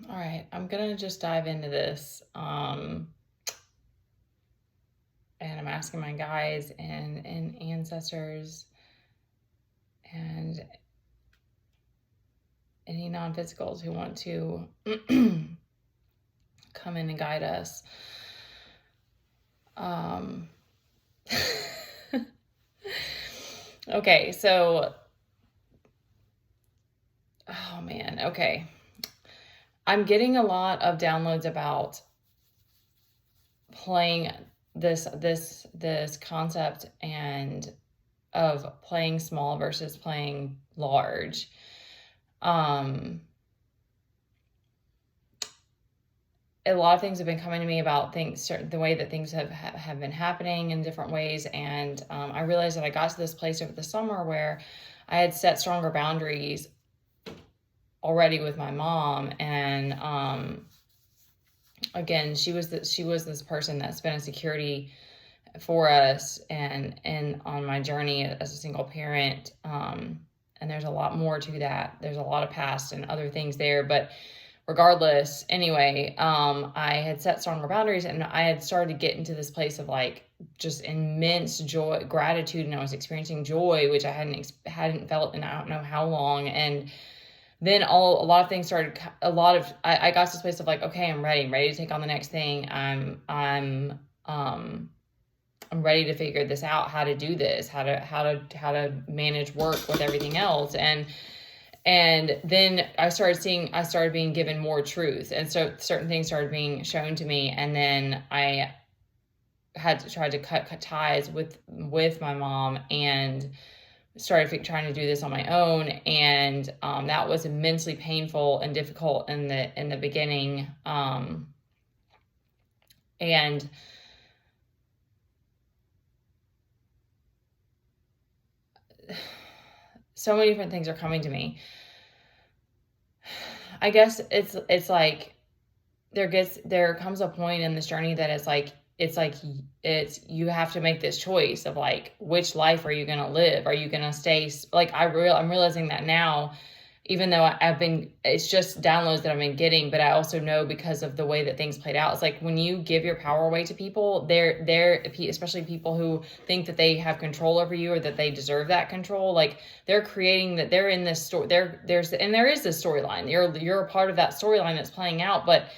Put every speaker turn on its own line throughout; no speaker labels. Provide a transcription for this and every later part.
All right, I'm gonna just dive into this. And I'm asking my guides and ancestors and any non-physicals who want to come in and guide us. Okay, so, oh man, okay. I'm getting a lot of downloads about playing this concept and of playing small versus playing large. A lot of things have been coming to me about things, the way that things have been happening in different ways. And I realized that I got to this place over the summer where I had set stronger boundaries already with my mom. And again, she was this person that's been a security for us and on my journey as a single parent. And there's a lot more to that. There's a lot of past and other things there, but regardless, anyway, I had set stronger boundaries and I had started to get into this place of like just immense joy, gratitude, and I was experiencing joy, which I hadn't felt in I don't know how long. And then a lot of things started. I got to this place of like, okay, I'm ready. I'm ready to take on the next thing. I'm ready to figure this out, how to do this, how to manage work with everything else. And then I started being given more truth. And so certain things started being shown to me. And then I had to try to cut ties with my mom and started trying to do this on my own. And that was immensely painful and difficult in the beginning. And so many different things are coming to me. I guess it's like there comes a point in this journey that it's you have to make this choice of like, which life are you going to live? Are you going to stay like I'm realizing that now, even though it's just downloads that I've been getting, but I also know because of the way that things played out. It's like when you give your power away to people, they're especially people who think that they have control over you or that they deserve that control. Like they're creating that they're in this story. There is this storyline. You're a part of that storyline that's playing out. But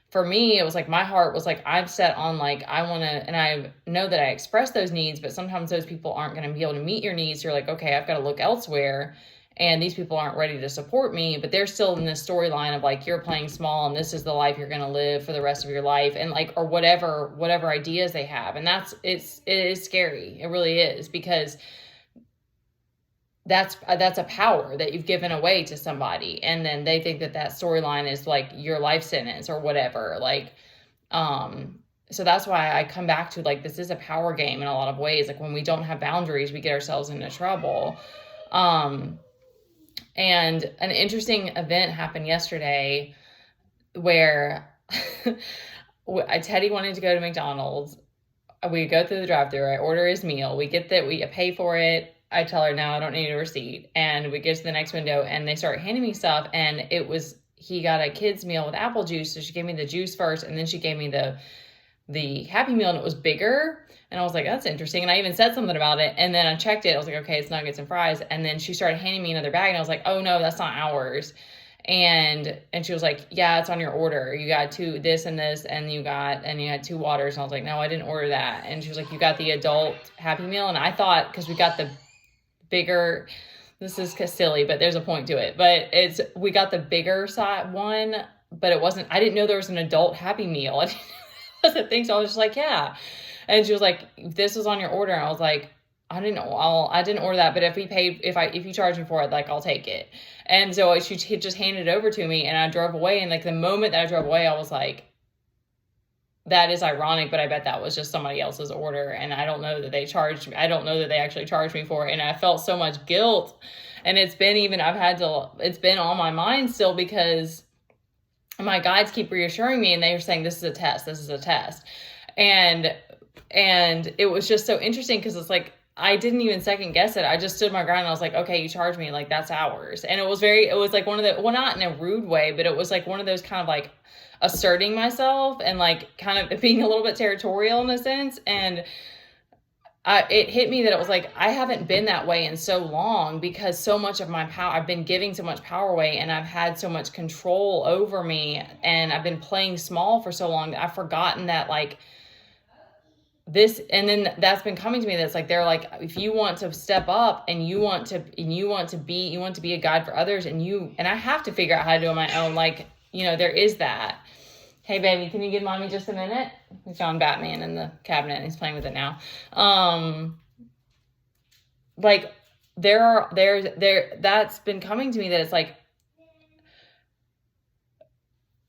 for me, it was like my heart was like, I'm set on like, I want to, and I know that I express those needs, but sometimes those people aren't going to be able to meet your needs. You're like, okay, I've got to look elsewhere. And these people aren't ready to support me, but they're still in this storyline of like, you're playing small and this is the life you're going to live for the rest of your life. And like, or whatever ideas they have. And it is scary. It really is, because that's a power that you've given away to somebody. And then they think that storyline is like your life sentence or whatever. Like, so that's why I come back to like, this is a power game in a lot of ways. Like when we don't have boundaries, we get ourselves into trouble. And an interesting event happened yesterday where Teddy wanted to go to McDonald's. We go through the drive-thru. I order his meal. We pay for it. I tell her, no, I don't need a receipt. And we get to the next window and they start handing me stuff. And he got a kid's meal with apple juice. So she gave me the juice first. And then she gave me the Happy Meal, and it was bigger. And I was like, that's interesting. And I even said something about it. And then I checked it. I was like, okay, it's nuggets and fries. And then she started handing me another bag. And I was like, oh no, that's not ours. And she was like, yeah, it's on your order. You got this and this, and you had 2 waters. And I was like, no, I didn't order that. And she was like, you got the adult Happy Meal. And I thought, because we got the bigger, this is silly, but there's a point to it. But we got the bigger side one, but I didn't know there was an adult Happy Meal. I didn't know that was a thing. So I was just like, yeah. And she was like, this was on your order. And I was like, I didn't know. I didn't order that, but if you charge me for it, like, I'll take it. And so she just handed it over to me, and I drove away. And like the moment that I drove away, I was like, that is ironic, but I bet that was just somebody else's order. And I don't know that they charged me. I don't know that they actually charged me for it. And I felt so much guilt. And it's been on my mind still, because my guides keep reassuring me, and they were saying, this is a test. This is a test. And it was just so interesting, because it's like, I didn't even second guess it. I just stood my ground and I was like, okay, you charge me, like that's ours. And it was like one of the, well, not in a rude way, but it was like one of those kind of like asserting myself and like kind of being a little bit territorial in a sense. And it hit me that it was like, I haven't been that way in so long because so much of my power, I've been giving so much power away and I've had so much control over me and I've been playing small for so long that I've forgotten that like this, and then that's been coming to me. That's like, they're like, if you want to step up and you want to be a guide for others and I have to figure out how to do it on my own. Like, there is that. Hey, baby, can you give mommy just a minute? We found Batman in the cabinet and he's playing with it now. Like that's been coming to me that it's like,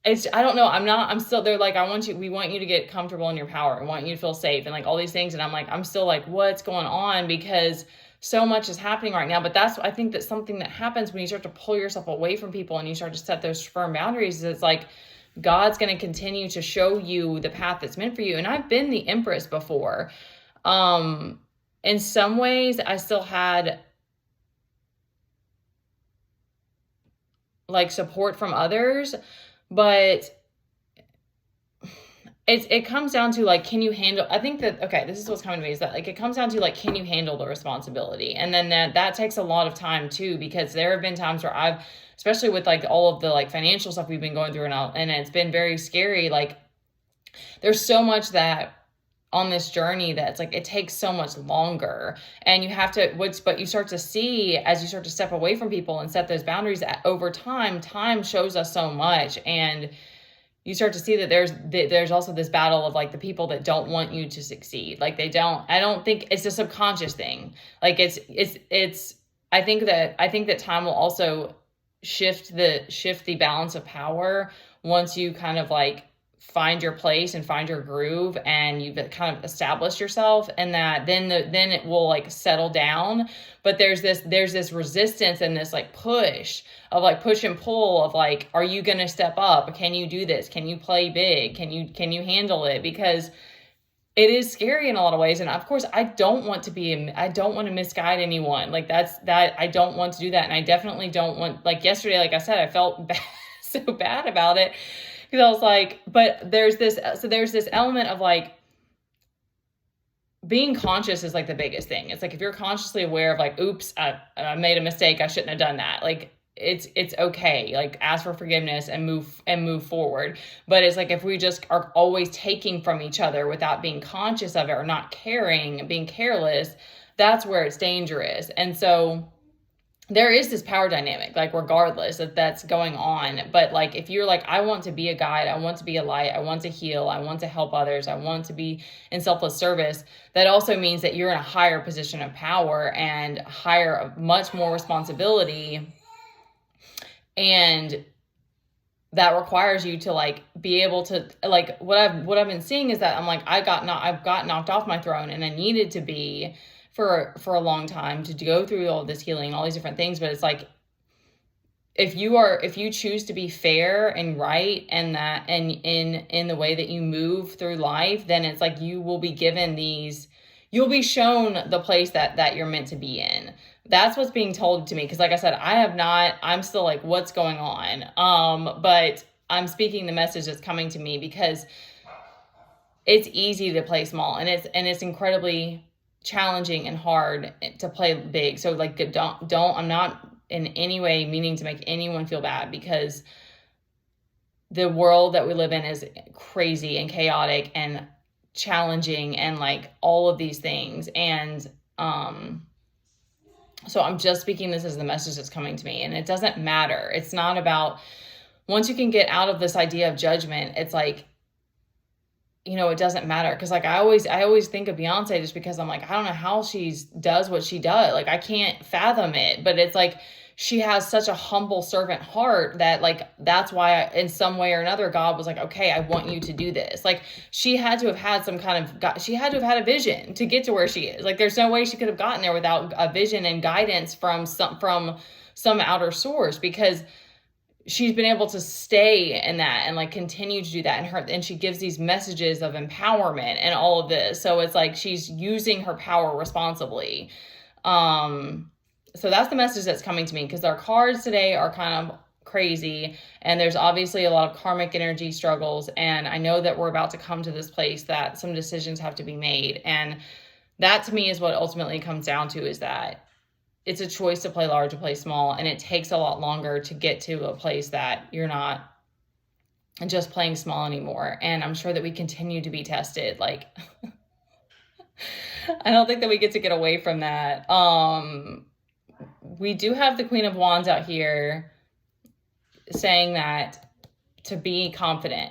I don't know. I'm still, they're like, we want you to get comfortable in your power and want you to feel safe and like all these things. And I'm like, I'm still like, what's going on? Because so much is happening right now. But I think that's something that happens when you start to pull yourself away from people and you start to set those firm boundaries. It's like, God's going to continue to show you the path that's meant for you. And I've been the Empress before. In some ways, I still had like support from others, but it comes down to like, can you handle, I think that, okay, this is what's coming to me is that like, it comes down to like, can you handle the responsibility? And then that takes a lot of time too, because there have been times where especially with like all of the like financial stuff we've been going through and it's been very scary. Like there's so much that on this journey that's like, it takes so much longer and you have to, but you start to see as you start to step away from people and set those boundaries that over time shows us so much. And you start to see that there's also this battle of like the people that don't want you to succeed. Like I don't think it's a subconscious thing. Like I think that time will also shift the balance of power once you kind of like find your place and find your groove and you've kind of established yourself, and that then it will like settle down. But there's this resistance and this like push and pull of like, are you going to step up? Can you do this? Can you play big? Can you handle it? Because it is scary in a lot of ways. And of course, I don't want to misguide anyone. Like I don't want to do that. And I definitely don't want, like yesterday, like I said, I felt so bad about it because I was like, but there's this element of like being conscious is like the biggest thing. It's like, if you're consciously aware of like, oops, I made a mistake. I shouldn't have done that. Like, it's okay. Like ask for forgiveness and move forward. But it's like, if we just are always taking from each other without being conscious of it or not caring, being careless, that's where it's dangerous. And so there is this power dynamic, like regardless if that's going on. But like, if you're like, I want to be a guide, I want to be a light, I want to heal, I want to help others, I want to be in selfless service, that also means that you're in a higher position of power and much more responsibility. And that requires you to like be able to like, what I've been seeing is that I'm like, I've got knocked off my throne, and I needed to be for a long time to go through all this healing, all these different things. But it's like, if you choose to be fair and right, and that, and in the way that you move through life, then it's like, you'll be shown the place that you're meant to be in. That's what's being told to me. Cause like I said, I'm still like, what's going on? But I'm speaking the message that's coming to me, because it's easy to play small, and it's incredibly challenging and hard to play big. So like, I'm not in any way meaning to make anyone feel bad, because the world that we live in is crazy and chaotic and challenging and like all of these things. And, so I'm just speaking this as the message that's coming to me, and it doesn't matter. It's not about, once you can get out of this idea of judgment, it's like, it doesn't matter. Cause like, I always think of Beyonce, just because I'm like, I don't know how she does what she does. Like, I can't fathom it, but it's like, she has such a humble servant heart that like, that's why in some way or another, God was like, okay, I want you to do this. Like, she had to have had she had to have had a vision to get to where she is. Like, there's no way she could have gotten there without a vision and guidance from some outer source, because she's been able to stay in that and like continue to do that, and she gives these messages of empowerment and all of this. So it's like she's using her power responsibly. So that's the message that's coming to me, because our cards today are kind of crazy, and there's obviously a lot of karmic energy struggles, and I know that we're about to come to this place that some decisions have to be made, and that to me is what ultimately comes down to, is that it's a choice to play large or play small, and it takes a lot longer to get to a place that you're not just playing small anymore. And I'm sure that we continue to be tested. Like, I don't think that we get to get away from that. We do have the Queen of Wands out here saying that to be confident.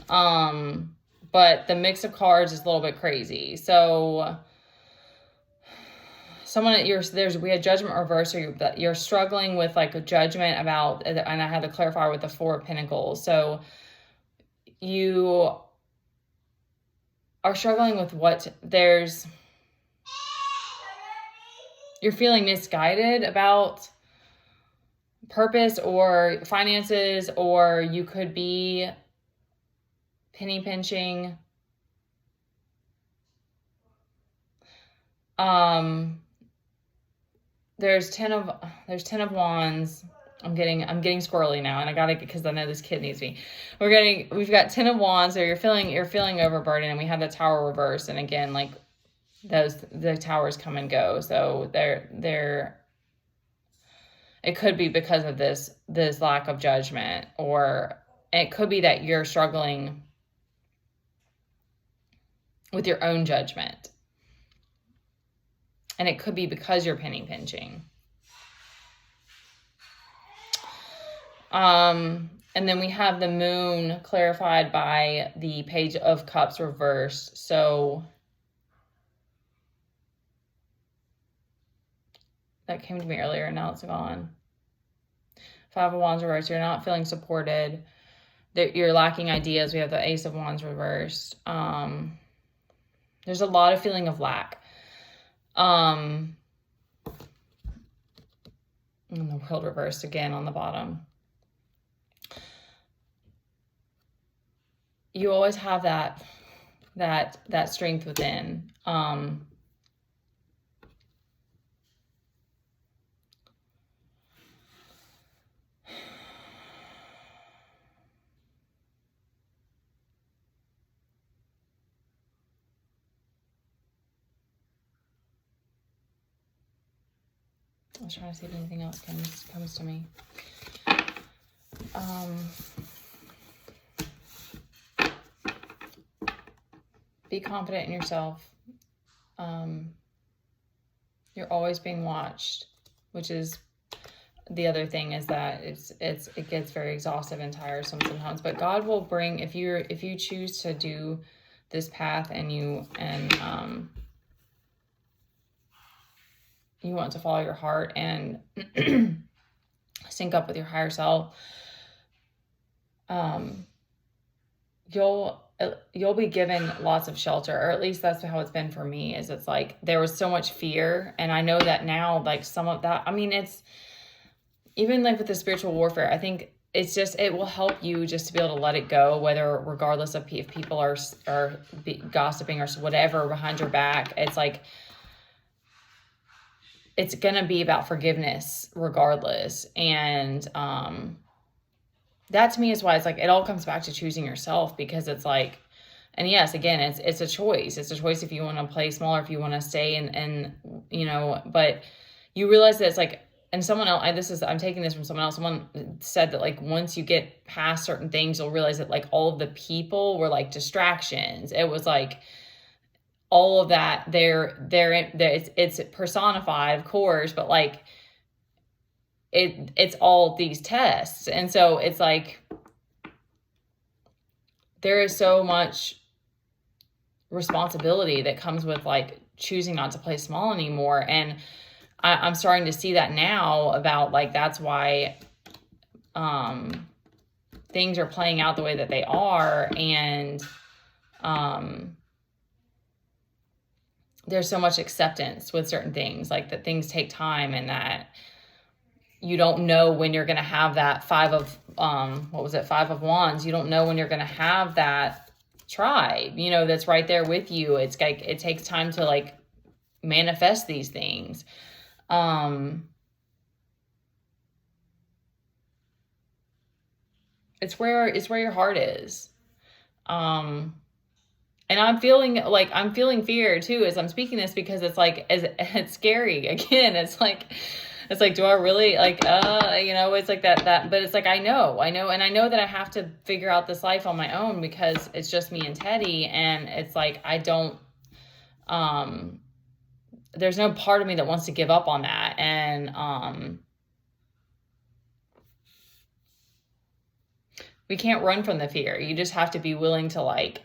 But the mix of cards is a little bit crazy. So we had Judgment reverse, or you're struggling with like a judgment about, and I had to clarify with the Four of Pentacles. So you are struggling with you're feeling misguided about purpose or finances, or you could be penny pinching. There's 10 of Wands. I'm getting squirrely now, and I gotta, because I know this kid needs me. We've got 10 of Wands, so you're feeling overburdened, and we have the Tower reverse, and again, like the towers come and go. So it could be because of this lack of judgment, or it could be that you're struggling with your own judgment. And it could be because you're penny pinching. And then we have the Moon clarified by the Page of Cups reversed. So that came to me earlier, and now it's gone. Five of Wands reversed. You're not feeling supported. That you're lacking ideas. We have the Ace of Wands reversed. There's a lot of feeling of lack. And the World reversed again on the bottom. You always have that strength within. I was trying to see if anything else comes to me. Be confident in yourself. You're always being watched, which is the other thing, is that it gets very exhaustive and tiresome sometimes. But God will bring, if you choose to do this path, and you want to follow your heart and sync up with your higher self, you'll be given lots of shelter, or at least that's how it's been for me. Is it's like there was so much fear, and I know that now, like some of that, I mean, it's even like with the spiritual warfare, I think it's just, it will help you just to be able to let it go, regardless of if people are gossiping or whatever behind your back. It's like, it's going to be about forgiveness regardless. And, that to me is why it's like, it all comes back to choosing yourself, because it's like, and yes, again, it's a choice. It's a choice if you want to play smaller, if you want to stay and, but you realize that it's like, and someone else, I'm taking this from someone else. Someone said that like, once you get past certain things, you'll realize that like all of the people were like distractions. It was like, all of that it's personified, of course, but like it's all these tests. And so it's like, there is so much responsibility that comes with like choosing not to play small anymore. And I'm starting to see that now, about like, that's why things are playing out the way that they are. And there's so much acceptance with certain things, like that things take time, and that you don't know when you're going to have that five of wands. You don't know when you're going to have that tribe, you know, that's right there with you. It's like, it takes time to like manifest these things. It's where your heart is. And I'm feeling fear too as I'm speaking this, because it's like, it's scary. Again, it's like, do I really like, you know, it's like that, but it's like, I know, and I know that I have to figure out this life on my own, because it's just me and Teddy. And it's like, I don't, there's no part of me that wants to give up on that. And, we can't run from the fear. You just have to be willing to like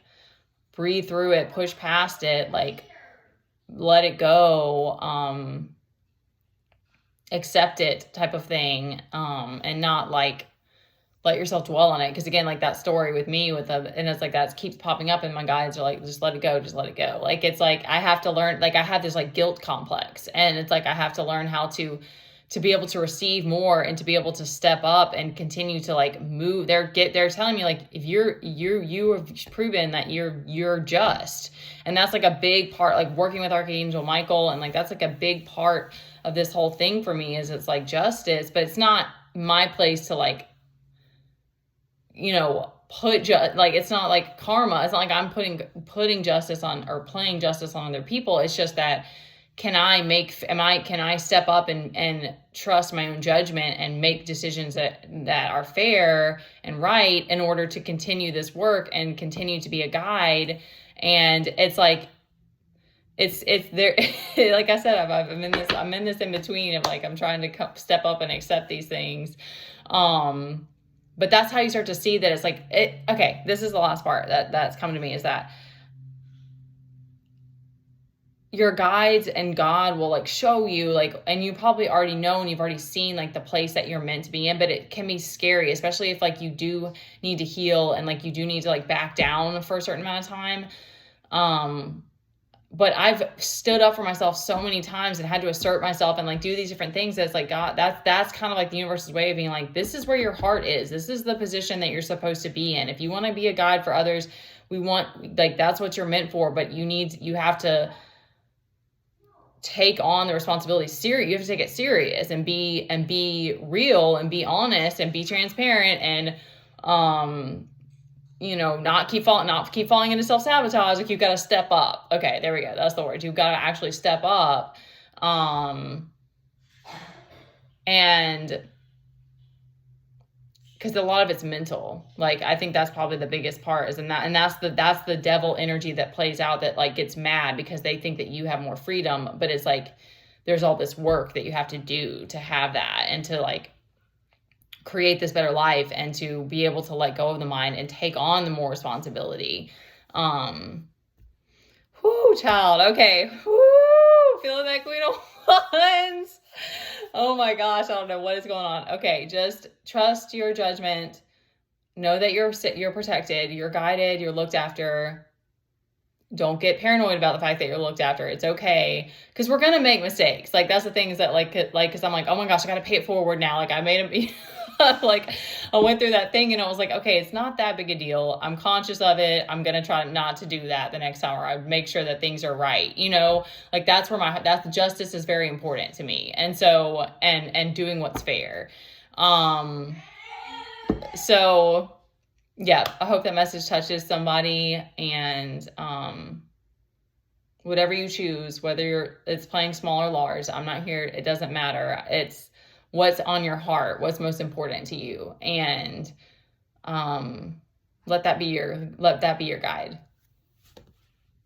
breathe through it, push past it, like let it go, accept it type of thing, and not like let yourself dwell on it. Because again, like that story with me and it's like that keeps popping up, and my guides are like, just let it go, just let it go. Like, it's like I have to learn, like I have this like guilt complex, and it's like I have to learn how to be able to receive more, and to be able to step up and continue to like move. They're telling me like, if you have proven that you're just, and that's like a big part, like working with Archangel Michael, and like that's like a big part of this whole thing for me, is it's like justice, but it's not my place to like, you know, like, it's not like karma. It's not like I'm putting justice on, or playing justice on other people. It's just that, can I step up and trust my own judgment and make decisions that are fair and right, in order to continue this work and continue to be a guide. And it's like, it's there, like I said, I'm in this in between of like, I'm trying to step up and accept these things. But that's how you start to see that it's like, okay, this is the last part that's come to me, is that your guides and God will like show you, like, and you probably already know, and you've already seen like the place that you're meant to be in, but it can be scary, especially if like you do need to heal, and like you do need to like back down for a certain amount of time. But I've stood up for myself so many times and had to assert myself and like do these different things. That's like, God, that's kind of like the universe's way of being like, this is where your heart is. This is the position that you're supposed to be in. If you want to be a guide for others, that's what you're meant for. But you have to take on the responsibility serious. You have to take it serious, and be real, and be honest, and be transparent, and you know, not keep falling into self-sabotage. Like, you've got to step up. Okay, there we go. That's the word. You've got to actually step up. And because a lot of it's mental. Like, I think that's probably the biggest part, that's the devil energy that plays out, that like gets mad because they think that you have more freedom. But it's like, there's all this work that you have to do to have that, and to like create this better life, and to be able to let go of the mind and take on the more responsibility. Whoo, child. Okay. Whoo, feeling that Queen of Wands. Oh my gosh, I don't know what is going on. Okay, just trust your judgment. Know that you're protected, you're guided, you're looked after. Don't get paranoid about the fact that you're looked after. It's okay, because we're gonna make mistakes. Like, that's the thing, is that like, because I'm like, oh my gosh, I gotta pay it forward now. Like, I made a like, I went through that thing, and I was like, okay, it's not that big a deal. I'm conscious of it. I'm gonna try not to do that the next time, or I make sure that things are right. You know, like, that's justice is very important to me. And so, and doing what's fair. So yeah, I hope that message touches somebody. And whatever you choose, whether it's playing small or large, I'm not here. It doesn't matter. It's what's on your heart, what's most important to you. And let that be your guide.